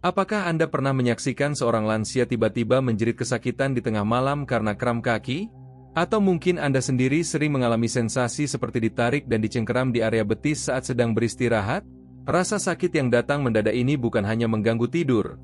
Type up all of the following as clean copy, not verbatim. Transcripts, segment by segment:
Apakah Anda pernah menyaksikan seorang lansia tiba-tiba menjerit kesakitan di tengah malam karena kram kaki? Atau mungkin Anda sendiri sering mengalami sensasi seperti ditarik dan dicengkeram di area betis saat sedang beristirahat? Rasa sakit yang datang mendadak ini bukan hanya mengganggu tidur,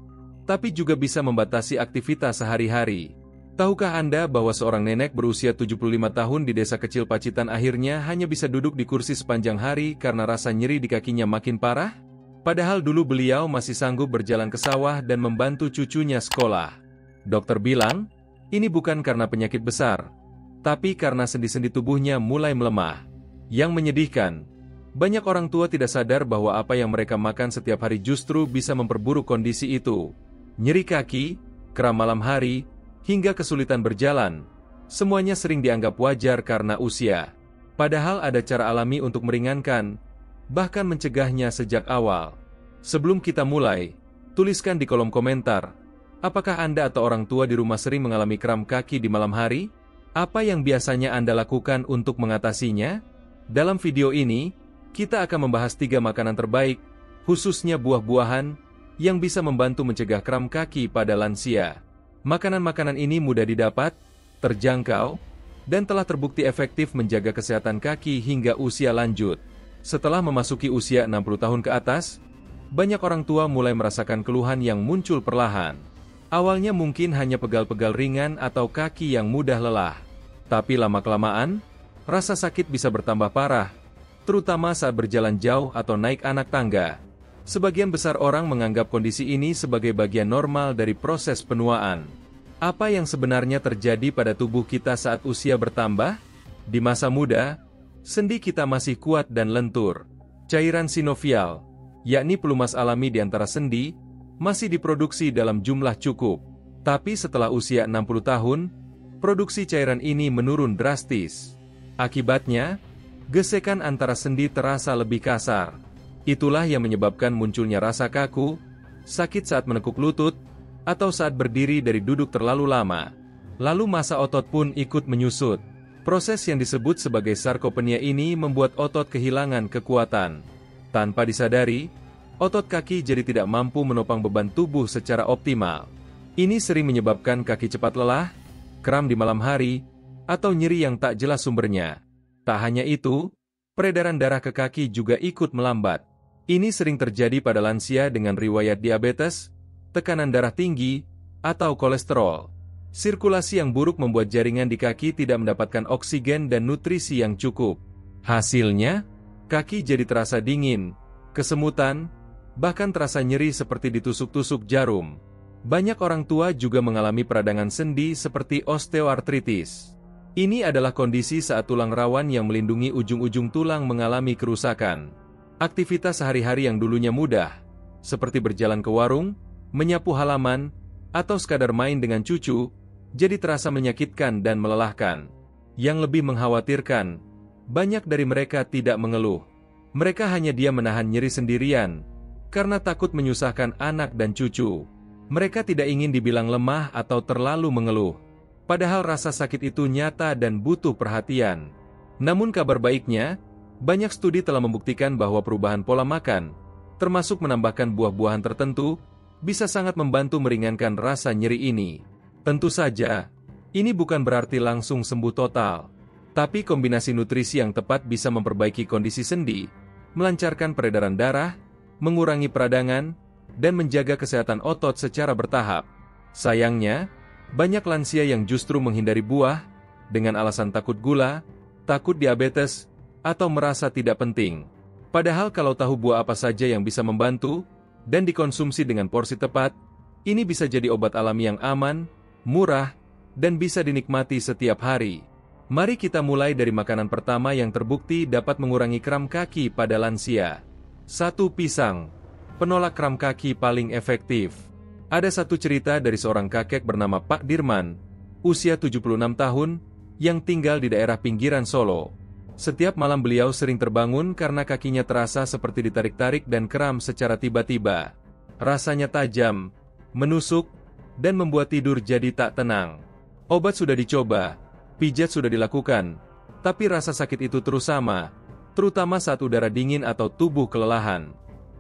tapi juga bisa membatasi aktivitas sehari-hari. Tahukah Anda bahwa seorang nenek berusia 75 tahun di desa kecil Pacitan akhirnya hanya bisa duduk di kursi sepanjang hari karena rasa nyeri di kakinya makin parah? Padahal dulu beliau masih sanggup berjalan ke sawah dan membantu cucunya sekolah. Dokter bilang, ini bukan karena penyakit besar, tapi karena sendi-sendi tubuhnya mulai melemah. Yang menyedihkan, banyak orang tua tidak sadar bahwa apa yang mereka makan setiap hari justru bisa memperburuk kondisi itu. Nyeri kaki, kram malam hari, hingga kesulitan berjalan, semuanya sering dianggap wajar karena usia. Padahal ada cara alami untuk meringankan, bahkan mencegahnya sejak awal. Sebelum kita mulai, tuliskan di kolom komentar, apakah Anda atau orang tua di rumah sering mengalami kram kaki di malam hari? Apa yang biasanya Anda lakukan untuk mengatasinya? Dalam video ini, kita akan membahas 3 makanan terbaik, khususnya buah-buahan, yang bisa membantu mencegah kram kaki pada lansia. Makanan-makanan ini mudah didapat, terjangkau, dan telah terbukti efektif menjaga kesehatan kaki hingga usia lanjut. Setelah memasuki usia 60 tahun ke atas, banyak orang tua mulai merasakan keluhan yang muncul perlahan. Awalnya mungkin hanya pegal-pegal ringan atau kaki yang mudah lelah. Tapi lama-kelamaan, rasa sakit bisa bertambah parah, terutama saat berjalan jauh atau naik anak tangga. Sebagian besar orang menganggap kondisi ini sebagai bagian normal dari proses penuaan. Apa yang sebenarnya terjadi pada tubuh kita saat usia bertambah? Di masa muda, sendi kita masih kuat dan lentur. Cairan sinovial, yakni pelumas alami di antara sendi, masih diproduksi dalam jumlah cukup. Tapi setelah usia 60 tahun, produksi cairan ini menurun drastis. Akibatnya, gesekan antara sendi terasa lebih kasar. Itulah yang menyebabkan munculnya rasa kaku, sakit saat menekuk lutut, atau saat berdiri dari duduk terlalu lama. Lalu massa otot pun ikut menyusut. Proses yang disebut sebagai sarkopenia ini membuat otot kehilangan kekuatan. Tanpa disadari, otot kaki jadi tidak mampu menopang beban tubuh secara optimal. Ini sering menyebabkan kaki cepat lelah, kram di malam hari, atau nyeri yang tak jelas sumbernya. Tak hanya itu, peredaran darah ke kaki juga ikut melambat. Ini sering terjadi pada lansia dengan riwayat diabetes, tekanan darah tinggi, atau kolesterol. Sirkulasi yang buruk membuat jaringan di kaki tidak mendapatkan oksigen dan nutrisi yang cukup. Hasilnya, kaki jadi terasa dingin, kesemutan, bahkan terasa nyeri seperti ditusuk-tusuk jarum. Banyak orang tua juga mengalami peradangan sendi seperti osteoartritis. Ini adalah kondisi saat tulang rawan yang melindungi ujung-ujung tulang mengalami kerusakan. Aktivitas sehari-hari yang dulunya mudah, seperti berjalan ke warung, menyapu halaman, atau sekadar main dengan cucu, jadi terasa menyakitkan dan melelahkan. Yang lebih mengkhawatirkan, banyak dari mereka tidak mengeluh. Mereka hanya diam menahan nyeri sendirian, karena takut menyusahkan anak dan cucu. Mereka tidak ingin dibilang lemah atau terlalu mengeluh. Padahal rasa sakit itu nyata dan butuh perhatian. Namun kabar baiknya, banyak studi telah membuktikan bahwa perubahan pola makan, termasuk menambahkan buah-buahan tertentu, bisa sangat membantu meringankan rasa nyeri ini. Tentu saja, ini bukan berarti langsung sembuh total. Tapi kombinasi nutrisi yang tepat bisa memperbaiki kondisi sendi, melancarkan peredaran darah, mengurangi peradangan, dan menjaga kesehatan otot secara bertahap. Sayangnya, banyak lansia yang justru menghindari buah, dengan alasan takut gula, takut diabetes, atau merasa tidak penting. Padahal kalau tahu buah apa saja yang bisa membantu, dan dikonsumsi dengan porsi tepat, ini bisa jadi obat alami yang aman, murah, dan bisa dinikmati setiap hari. Mari kita mulai dari makanan pertama yang terbukti dapat mengurangi kram kaki pada lansia. 1. Pisang. Penolak kram kaki paling efektif. Ada satu cerita dari seorang kakek bernama Pak Dirman, usia 76 tahun, yang tinggal di daerah pinggiran Solo. Setiap malam beliau sering terbangun karena kakinya terasa seperti ditarik-tarik dan kram secara tiba-tiba. Rasanya tajam, menusuk, dan membuat tidur jadi tak tenang. Obat sudah dicoba, pijat sudah dilakukan, tapi rasa sakit itu terus sama, terutama saat udara dingin atau tubuh kelelahan.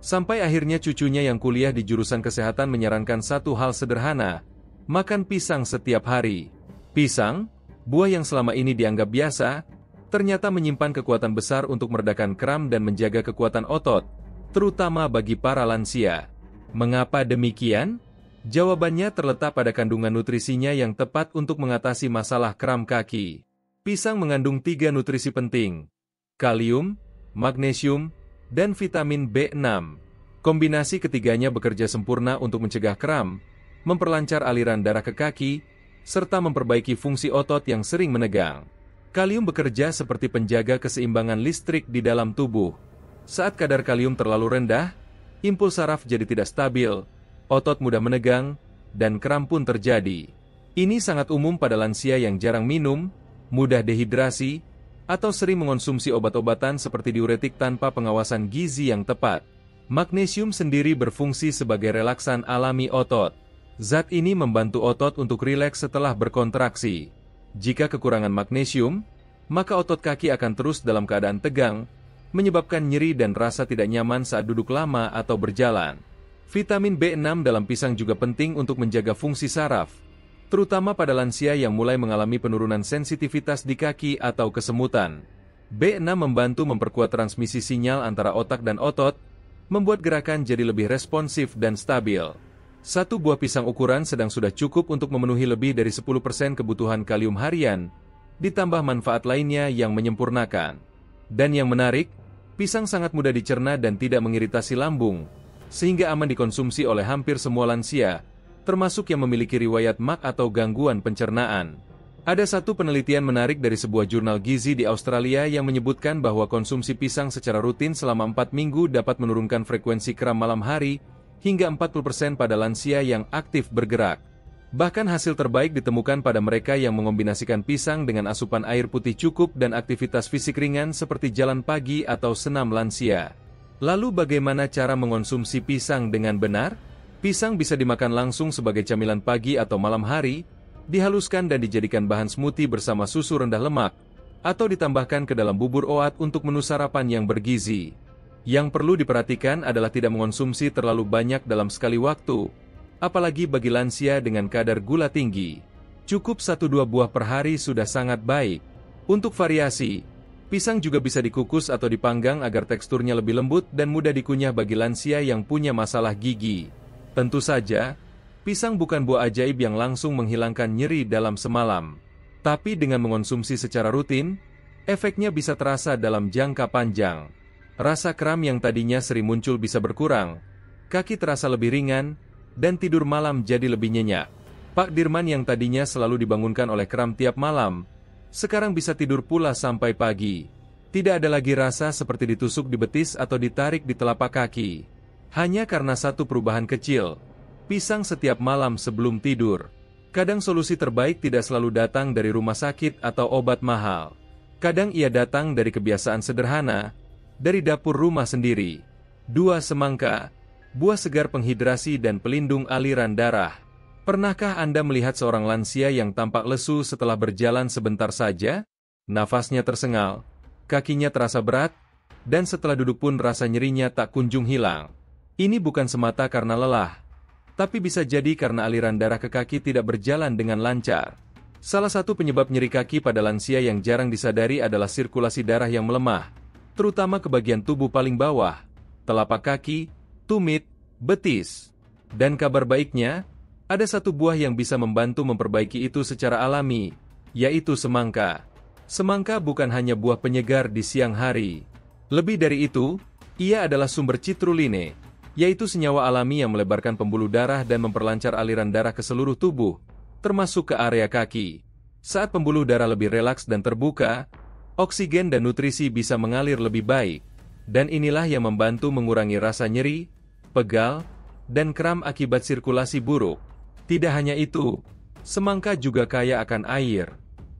Sampai akhirnya cucunya yang kuliah di jurusan kesehatan menyarankan satu hal sederhana, makan pisang setiap hari. Pisang, buah yang selama ini dianggap biasa, ternyata menyimpan kekuatan besar untuk meredakan kram dan menjaga kekuatan otot, terutama bagi para lansia. Mengapa demikian? Jawabannya terletak pada kandungan nutrisinya yang tepat untuk mengatasi masalah kram kaki. Pisang mengandung 3 nutrisi penting: kalium, magnesium, dan vitamin B6. Kombinasi ketiganya bekerja sempurna untuk mencegah kram, memperlancar aliran darah ke kaki, serta memperbaiki fungsi otot yang sering menegang. Kalium bekerja seperti penjaga keseimbangan listrik di dalam tubuh. Saat kadar kalium terlalu rendah, impuls saraf jadi tidak stabil, otot mudah menegang, dan kram pun terjadi. Ini sangat umum pada lansia yang jarang minum, mudah dehidrasi, atau sering mengonsumsi obat-obatan seperti diuretik tanpa pengawasan gizi yang tepat. Magnesium sendiri berfungsi sebagai relaksan alami otot. Zat ini membantu otot untuk rileks setelah berkontraksi. Jika kekurangan magnesium, maka otot kaki akan terus dalam keadaan tegang, menyebabkan nyeri dan rasa tidak nyaman saat duduk lama atau berjalan. Vitamin B6 dalam pisang juga penting untuk menjaga fungsi saraf, terutama pada lansia yang mulai mengalami penurunan sensitivitas di kaki atau kesemutan. B6 membantu memperkuat transmisi sinyal antara otak dan otot, membuat gerakan jadi lebih responsif dan stabil. Satu buah pisang ukuran sedang sudah cukup untuk memenuhi lebih dari 10% kebutuhan kalium harian, ditambah manfaat lainnya yang menyempurnakan. Dan yang menarik, pisang sangat mudah dicerna dan tidak mengiritasi lambung, sehingga aman dikonsumsi oleh hampir semua lansia, termasuk yang memiliki riwayat MAC atau gangguan pencernaan. Ada satu penelitian menarik dari sebuah jurnal gizi di Australia yang menyebutkan bahwa konsumsi pisang secara rutin selama 4 minggu dapat menurunkan frekuensi kram malam hari hingga 40% pada lansia yang aktif bergerak. Bahkan hasil terbaik ditemukan pada mereka yang mengombinasikan pisang dengan asupan air putih cukup dan aktivitas fisik ringan seperti jalan pagi atau senam lansia. Lalu bagaimana cara mengonsumsi pisang dengan benar? Pisang bisa dimakan langsung sebagai camilan pagi atau malam hari, dihaluskan dan dijadikan bahan smoothie bersama susu rendah lemak, atau ditambahkan ke dalam bubur oat untuk menu sarapan yang bergizi. Yang perlu diperhatikan adalah tidak mengonsumsi terlalu banyak dalam sekali waktu, apalagi bagi lansia dengan kadar gula tinggi. Cukup 1-2 buah per hari sudah sangat baik. Untuk variasi, pisang juga bisa dikukus atau dipanggang agar teksturnya lebih lembut dan mudah dikunyah bagi lansia yang punya masalah gigi. Tentu saja, pisang bukan buah ajaib yang langsung menghilangkan nyeri dalam semalam. Tapi dengan mengonsumsi secara rutin, efeknya bisa terasa dalam jangka panjang. Rasa kram yang tadinya sering muncul bisa berkurang, kaki terasa lebih ringan, dan tidur malam jadi lebih nyenyak. Pak Dirman yang tadinya selalu dibangunkan oleh kram tiap malam, sekarang bisa tidur pula sampai pagi. Tidak ada lagi rasa seperti ditusuk di betis atau ditarik di telapak kaki. Hanya karena satu perubahan kecil, pisang setiap malam sebelum tidur. Kadang solusi terbaik tidak selalu datang dari rumah sakit atau obat mahal. Kadang ia datang dari kebiasaan sederhana, dari dapur rumah sendiri. 2 semangka, buah segar penghidrasi dan pelindung aliran darah. Pernahkah Anda melihat seorang lansia yang tampak lesu setelah berjalan sebentar saja? Nafasnya tersengal, kakinya terasa berat, dan setelah duduk pun rasa nyerinya tak kunjung hilang. Ini bukan semata karena lelah, tapi bisa jadi karena aliran darah ke kaki tidak berjalan dengan lancar. Salah satu penyebab nyeri kaki pada lansia yang jarang disadari adalah sirkulasi darah yang melemah, terutama ke bagian tubuh paling bawah, telapak kaki, tumit, betis. Dan kabar baiknya, ada satu buah yang bisa membantu memperbaiki itu secara alami, yaitu semangka. Semangka bukan hanya buah penyegar di siang hari. Lebih dari itu, ia adalah sumber citruline, yaitu senyawa alami yang melebarkan pembuluh darah dan memperlancar aliran darah ke seluruh tubuh, termasuk ke area kaki. Saat pembuluh darah lebih relaks dan terbuka, oksigen dan nutrisi bisa mengalir lebih baik, dan inilah yang membantu mengurangi rasa nyeri, pegal, dan kram akibat sirkulasi buruk. Tidak hanya itu, semangka juga kaya akan air.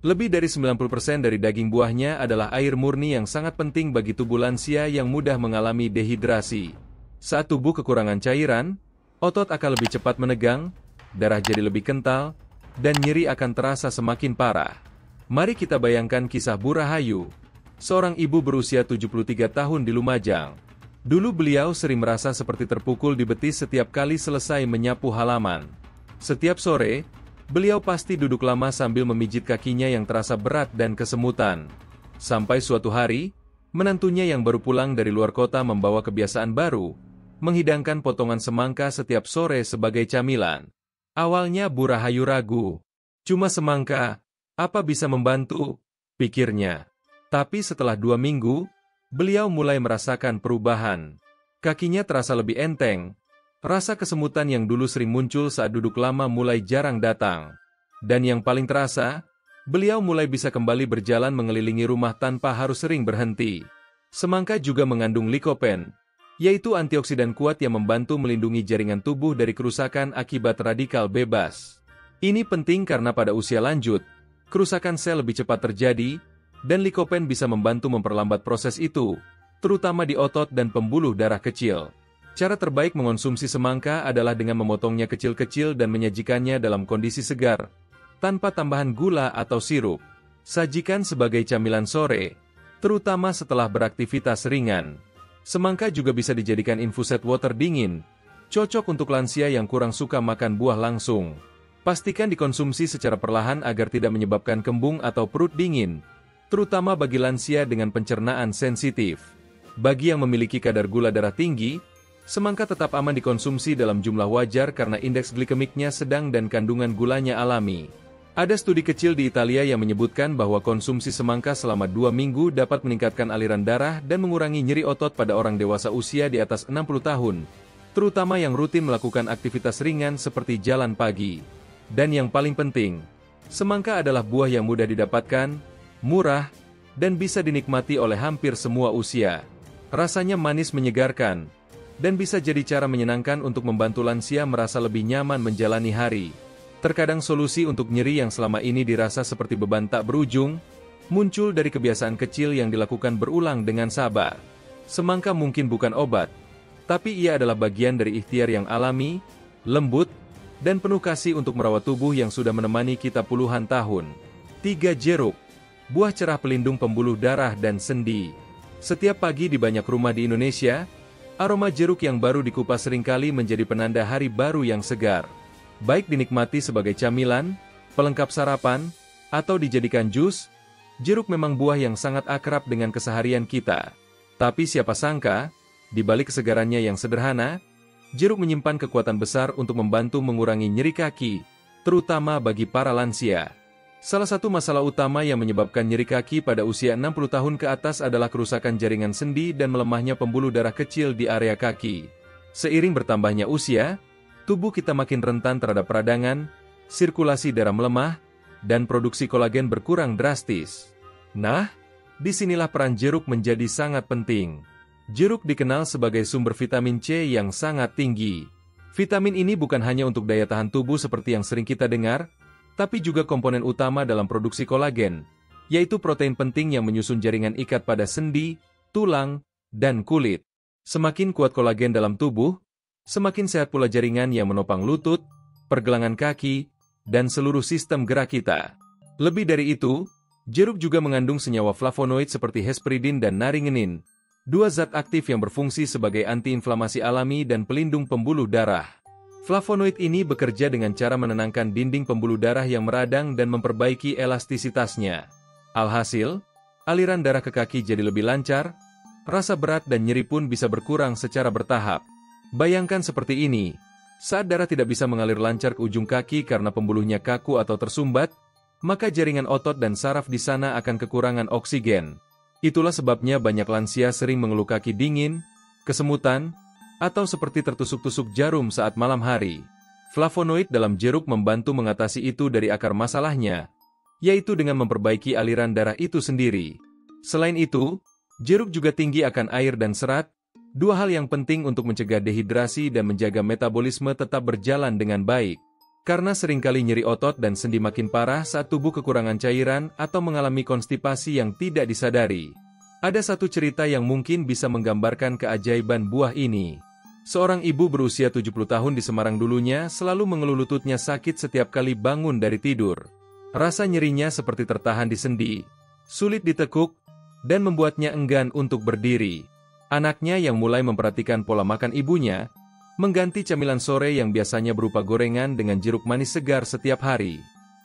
Lebih dari 90% dari daging buahnya adalah air murni yang sangat penting bagi tubuh lansia yang mudah mengalami dehidrasi. Saat tubuh kekurangan cairan, otot akan lebih cepat menegang, darah jadi lebih kental, dan nyeri akan terasa semakin parah. Mari kita bayangkan kisah Bu Rahayu, seorang ibu berusia 73 tahun di Lumajang. Dulu beliau sering merasa seperti terpukul di betis setiap kali selesai menyapu halaman. Setiap sore, beliau pasti duduk lama sambil memijit kakinya yang terasa berat dan kesemutan. Sampai suatu hari, menantunya yang baru pulang dari luar kota membawa kebiasaan baru, menghidangkan potongan semangka setiap sore sebagai camilan. Awalnya Bu Rahayu ragu. Cuma semangka, apa bisa membantu? Pikirnya. Tapi setelah 2 minggu, beliau mulai merasakan perubahan. Kakinya terasa lebih enteng. Rasa kesemutan yang dulu sering muncul saat duduk lama mulai jarang datang. Dan yang paling terasa, beliau mulai bisa kembali berjalan mengelilingi rumah tanpa harus sering berhenti. Semangka juga mengandung likopen, yaitu antioksidan kuat yang membantu melindungi jaringan tubuh dari kerusakan akibat radikal bebas. Ini penting karena pada usia lanjut, kerusakan sel lebih cepat terjadi, dan likopen bisa membantu memperlambat proses itu, terutama di otot dan pembuluh darah kecil. Cara terbaik mengonsumsi semangka adalah dengan memotongnya kecil-kecil dan menyajikannya dalam kondisi segar, tanpa tambahan gula atau sirup. Sajikan sebagai camilan sore, terutama setelah beraktivitas ringan. Semangka juga bisa dijadikan infuset water dingin, cocok untuk lansia yang kurang suka makan buah langsung. Pastikan dikonsumsi secara perlahan agar tidak menyebabkan kembung atau perut dingin, terutama bagi lansia dengan pencernaan sensitif. Bagi yang memiliki kadar gula darah tinggi, semangka tetap aman dikonsumsi dalam jumlah wajar karena indeks glikemiknya sedang dan kandungan gulanya alami. Ada studi kecil di Italia yang menyebutkan bahwa konsumsi semangka selama 2 minggu dapat meningkatkan aliran darah dan mengurangi nyeri otot pada orang dewasa usia di atas 60 tahun, terutama yang rutin melakukan aktivitas ringan seperti jalan pagi. Dan yang paling penting, semangka adalah buah yang mudah didapatkan, murah, dan bisa dinikmati oleh hampir semua usia. Rasanya manis menyegarkan, dan bisa jadi cara menyenangkan untuk membantu lansia merasa lebih nyaman menjalani hari. Terkadang solusi untuk nyeri yang selama ini dirasa seperti beban tak berujung, muncul dari kebiasaan kecil yang dilakukan berulang dengan sabar. Semangka mungkin bukan obat, tapi ia adalah bagian dari ikhtiar yang alami, lembut, dan penuh kasih untuk merawat tubuh yang sudah menemani kita puluhan tahun. 3. Jeruk. Buah cerah pelindung pembuluh darah dan sendi. Setiap pagi di banyak rumah di Indonesia, aroma jeruk yang baru dikupas seringkali menjadi penanda hari baru yang segar. Baik dinikmati sebagai camilan, pelengkap sarapan, atau dijadikan jus, jeruk memang buah yang sangat akrab dengan keseharian kita. Tapi siapa sangka, di balik kesegarannya yang sederhana, jeruk menyimpan kekuatan besar untuk membantu mengurangi nyeri kaki, terutama bagi para lansia. Salah satu masalah utama yang menyebabkan nyeri kaki pada usia 60 tahun ke atas adalah kerusakan jaringan sendi dan melemahnya pembuluh darah kecil di area kaki. Seiring bertambahnya usia, tubuh kita makin rentan terhadap peradangan, sirkulasi darah melemah, dan produksi kolagen berkurang drastis. Nah, disinilah peran jeruk menjadi sangat penting. Jeruk dikenal sebagai sumber vitamin C yang sangat tinggi. Vitamin ini bukan hanya untuk daya tahan tubuh seperti yang sering kita dengar, tapi juga komponen utama dalam produksi kolagen, yaitu protein penting yang menyusun jaringan ikat pada sendi, tulang, dan kulit. Semakin kuat kolagen dalam tubuh, semakin sehat pula jaringan yang menopang lutut, pergelangan kaki, dan seluruh sistem gerak kita. Lebih dari itu, jeruk juga mengandung senyawa flavonoid seperti hesperidin dan naringenin, 2 zat aktif yang berfungsi sebagai antiinflamasi alami dan pelindung pembuluh darah. Flavonoid ini bekerja dengan cara menenangkan dinding pembuluh darah yang meradang dan memperbaiki elastisitasnya. Alhasil, aliran darah ke kaki jadi lebih lancar, rasa berat dan nyeri pun bisa berkurang secara bertahap. Bayangkan seperti ini, saat darah tidak bisa mengalir lancar ke ujung kaki karena pembuluhnya kaku atau tersumbat, maka jaringan otot dan saraf di sana akan kekurangan oksigen. Itulah sebabnya banyak lansia sering mengeluh kaki dingin, kesemutan, atau seperti tertusuk-tusuk jarum saat malam hari. Flavonoid dalam jeruk membantu mengatasi itu dari akar masalahnya, yaitu dengan memperbaiki aliran darah itu sendiri. Selain itu, jeruk juga tinggi akan air dan serat, 2 hal yang penting untuk mencegah dehidrasi dan menjaga metabolisme tetap berjalan dengan baik. Karena seringkali nyeri otot dan sendi makin parah saat tubuh kekurangan cairan atau mengalami konstipasi yang tidak disadari. Ada satu cerita yang mungkin bisa menggambarkan keajaiban buah ini. Seorang ibu berusia 70 tahun di Semarang dulunya selalu mengeluh lututnya sakit setiap kali bangun dari tidur. Rasa nyerinya seperti tertahan di sendi, sulit ditekuk, dan membuatnya enggan untuk berdiri. Anaknya yang mulai memperhatikan pola makan ibunya, mengganti camilan sore yang biasanya berupa gorengan dengan jeruk manis segar setiap hari.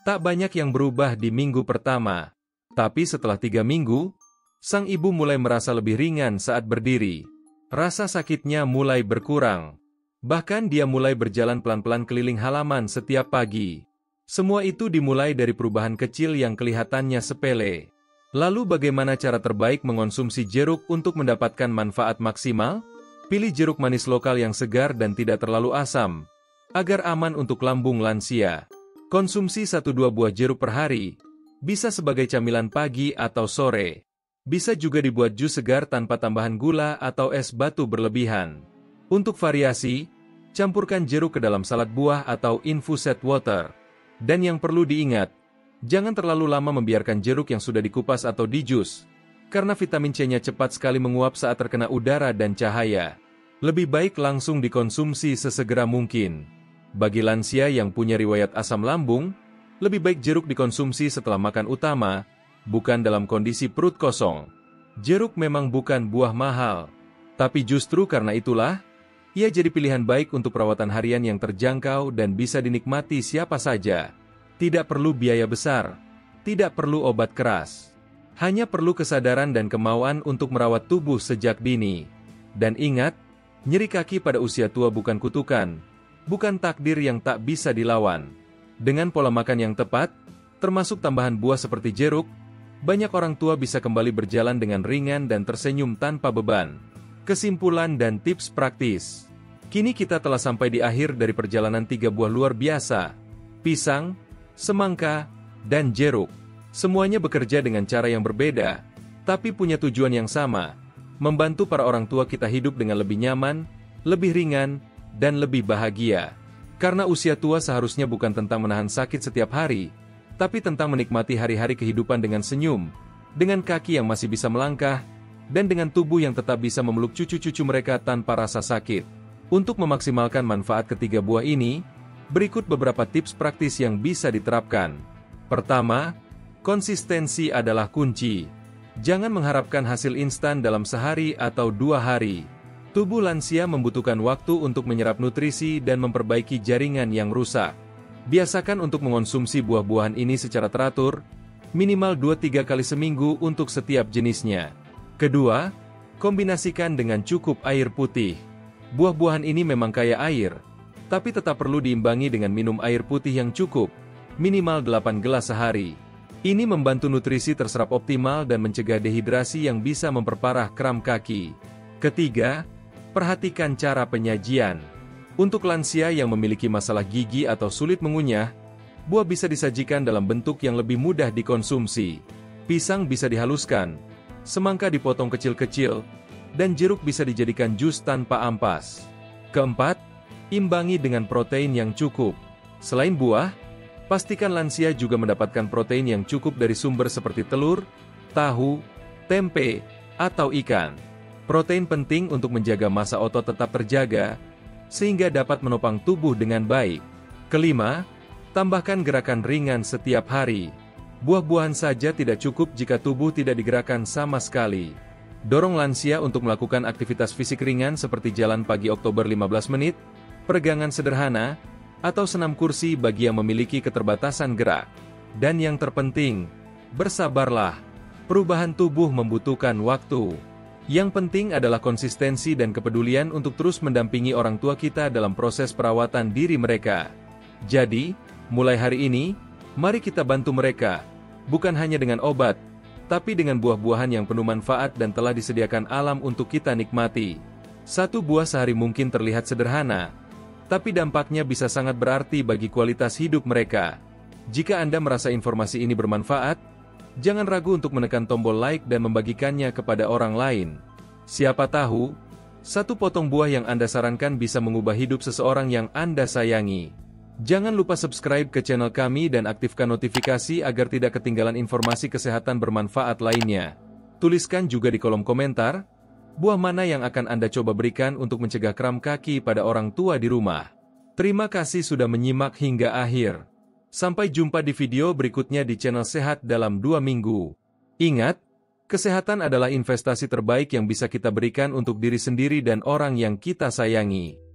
Tak banyak yang berubah di minggu pertama. Tapi setelah 3 minggu, sang ibu mulai merasa lebih ringan saat berdiri. Rasa sakitnya mulai berkurang. Bahkan dia mulai berjalan pelan-pelan keliling halaman setiap pagi. Semua itu dimulai dari perubahan kecil yang kelihatannya sepele. Lalu bagaimana cara terbaik mengonsumsi jeruk untuk mendapatkan manfaat maksimal? Pilih jeruk manis lokal yang segar dan tidak terlalu asam, agar aman untuk lambung lansia. Konsumsi 1-2 buah jeruk per hari, bisa sebagai camilan pagi atau sore. Bisa juga dibuat jus segar tanpa tambahan gula atau es batu berlebihan. Untuk variasi, campurkan jeruk ke dalam salad buah atau infused water. Dan yang perlu diingat, jangan terlalu lama membiarkan jeruk yang sudah dikupas atau dijus, karena vitamin C-nya cepat sekali menguap saat terkena udara dan cahaya. Lebih baik langsung dikonsumsi sesegera mungkin. Bagi lansia yang punya riwayat asam lambung, lebih baik jeruk dikonsumsi setelah makan utama, bukan dalam kondisi perut kosong. Jeruk memang bukan buah mahal, tapi justru karena itulah, ia jadi pilihan baik untuk perawatan harian yang terjangkau dan bisa dinikmati siapa saja. Tidak perlu biaya besar, tidak perlu obat keras. Hanya perlu kesadaran dan kemauan untuk merawat tubuh sejak dini. Dan ingat, nyeri kaki pada usia tua bukan kutukan, bukan takdir yang tak bisa dilawan. Dengan pola makan yang tepat, termasuk tambahan buah seperti jeruk, banyak orang tua bisa kembali berjalan dengan ringan dan tersenyum tanpa beban. Kesimpulan dan tips praktis. Kini kita telah sampai di akhir dari perjalanan 3 buah luar biasa. Pisang, semangka, dan jeruk. Semuanya bekerja dengan cara yang berbeda, tapi punya tujuan yang sama, membantu para orang tua kita hidup dengan lebih nyaman, lebih ringan, dan lebih bahagia. Karena usia tua seharusnya bukan tentang menahan sakit setiap hari, tapi tentang menikmati hari-hari kehidupan dengan senyum, dengan kaki yang masih bisa melangkah, dan dengan tubuh yang tetap bisa memeluk cucu-cucu mereka tanpa rasa sakit. Untuk memaksimalkan manfaat ketiga buah ini, berikut beberapa tips praktis yang bisa diterapkan. Pertama, konsistensi adalah kunci. Jangan mengharapkan hasil instan dalam sehari atau 2 hari. Tubuh lansia membutuhkan waktu untuk menyerap nutrisi dan memperbaiki jaringan yang rusak. Biasakan untuk mengonsumsi buah-buahan ini secara teratur, minimal 2-3 kali seminggu untuk setiap jenisnya. Kedua, kombinasikan dengan cukup air putih. Buah-buahan ini memang kaya air, tapi tetap perlu diimbangi dengan minum air putih yang cukup, minimal 8 gelas sehari. Ini membantu nutrisi terserap optimal dan mencegah dehidrasi yang bisa memperparah kram kaki. Ketiga, perhatikan cara penyajian. Untuk lansia yang memiliki masalah gigi atau sulit mengunyah, buah bisa disajikan dalam bentuk yang lebih mudah dikonsumsi. Pisang bisa dihaluskan, semangka dipotong kecil-kecil, dan jeruk bisa dijadikan jus tanpa ampas. Keempat, imbangi dengan protein yang cukup. Selain buah, pastikan lansia juga mendapatkan protein yang cukup dari sumber seperti telur, tahu, tempe, atau ikan. Protein penting untuk menjaga massa otot tetap terjaga, sehingga dapat menopang tubuh dengan baik. Kelima, tambahkan gerakan ringan setiap hari. Buah-buahan saja tidak cukup jika tubuh tidak digerakkan sama sekali. Dorong lansia untuk melakukan aktivitas fisik ringan seperti jalan pagi Oktober 15 menit, peregangan sederhana, atau senam kursi bagi yang memiliki keterbatasan gerak. Dan yang terpenting, bersabarlah. Perubahan tubuh membutuhkan waktu. Yang penting adalah konsistensi dan kepedulian untuk terus mendampingi orang tua kita dalam proses perawatan diri mereka. Jadi, mulai hari ini, mari kita bantu mereka, bukan hanya dengan obat, tapi dengan buah-buahan yang penuh manfaat dan telah disediakan alam untuk kita nikmati. 1 buah sehari mungkin terlihat sederhana, tapi dampaknya bisa sangat berarti bagi kualitas hidup mereka. Jika Anda merasa informasi ini bermanfaat, jangan ragu untuk menekan tombol like dan membagikannya kepada orang lain. Siapa tahu, 1 potong buah yang Anda sarankan bisa mengubah hidup seseorang yang Anda sayangi. Jangan lupa subscribe ke channel kami dan aktifkan notifikasi agar tidak ketinggalan informasi kesehatan bermanfaat lainnya. Tuliskan juga di kolom komentar, buah mana yang akan Anda coba berikan untuk mencegah kram kaki pada orang tua di rumah. Terima kasih sudah menyimak hingga akhir. Sampai jumpa di video berikutnya di channel Sehat dalam 2 minggu. Ingat, Kesehatan adalah investasi terbaik yang bisa kita berikan untuk diri sendiri dan orang yang kita sayangi.